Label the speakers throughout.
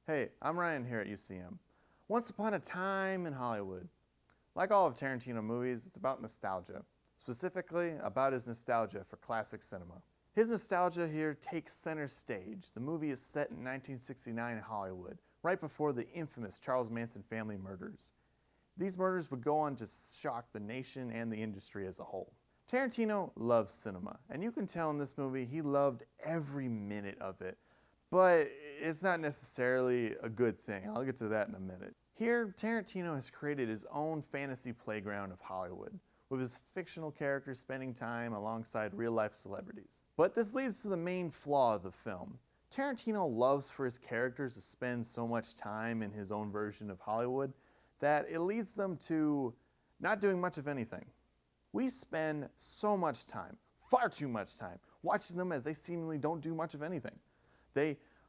Speaker 1: Hey, I'm Ryan here at UCM. Once Upon a Time in Hollywood. Like all of Tarantino movies, it's about nostalgia. Specifically, about his nostalgia for classic cinema. His nostalgia here takes center stage. The movie is set in 1969 Hollywood, right before the infamous Charles Manson family murders. These murders would go on to shock the nation and the industry as a whole. Tarantino loves cinema, and you can tell in this movie he loved every minute of it. But it's not necessarily a good thing. I'll get to that in a minute. Here, Tarantino has created his own fantasy playground of Hollywood, with his fictional characters spending time alongside real-life celebrities. But this leads to the main flaw of the film. Tarantino loves for his characters to spend so much time in his own version of Hollywood that it leads them to not doing much of anything. We spend so much time, far too much time, watching them as they seemingly don't do much of anything.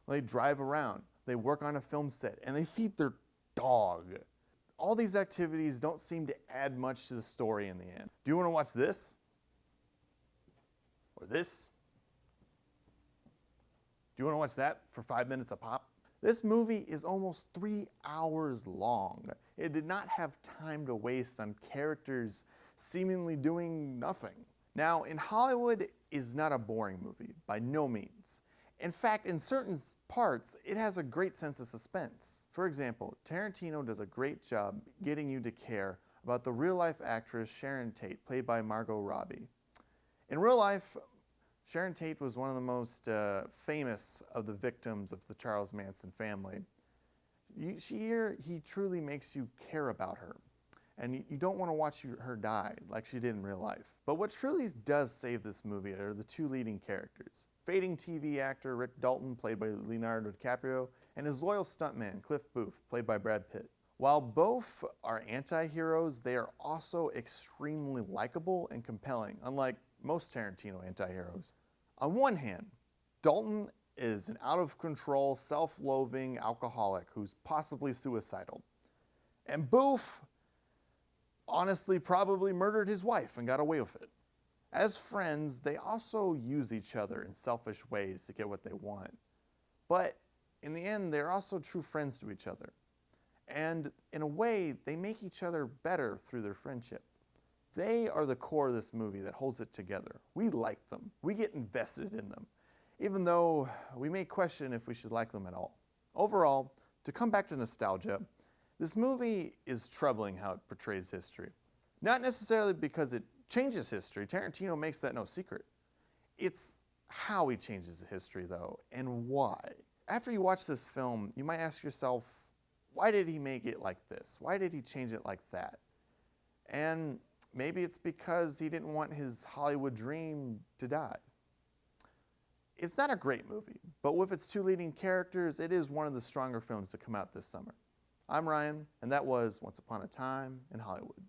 Speaker 1: They drive around, they work on a film set, and they feed their dog. All these activities don't seem to add much to the story in the end. Do you want to watch this? Or this? Do you want to watch that for 5 minutes a pop? This movie is almost 3 hours long. It did not have time to waste on characters seemingly doing nothing. Now, in Hollywood is not a boring movie, by no means. In fact, in certain parts, it has a great sense of suspense. For example, Tarantino does a great job getting you to care about the real-life actress Sharon Tate, played by Margot Robbie. In real life, Sharon Tate was one of the most famous of the victims of the Charles Manson family. He truly makes you care about her. And you don't want to watch her die like she did in real life. But what truly does save this movie are the two leading characters. Fading TV actor Rick Dalton, played by Leonardo DiCaprio, and his loyal stuntman, Cliff Booth, played by Brad Pitt. While both are anti-heroes, they are also extremely likable and compelling, unlike most Tarantino anti-heroes. On one hand, Dalton is an out-of-control, self-loathing alcoholic who's possibly suicidal. And Booth honestly probably murdered his wife and got away with it. As friends, they also use each other in selfish ways to get what they want. But in the end, they're also true friends to each other. And in a way, they make each other better through their friendship. They are the core of this movie that holds it together. We like them. We get invested in them, even though we may question if we should like them at all. Overall, to come back to nostalgia, this movie is troubling how it portrays history. Not necessarily because it changes history. Tarantino makes that no secret. It's how he changes the history, though, and why. After you watch this film, you might ask yourself, why did he make it like this? Why did he change it like that? And maybe it's because he didn't want his Hollywood dream to die. It's not a great movie, but with its two leading characters, it is one of the stronger films to come out this summer. I'm Ryan, and that was Once Upon a Time in Hollywood.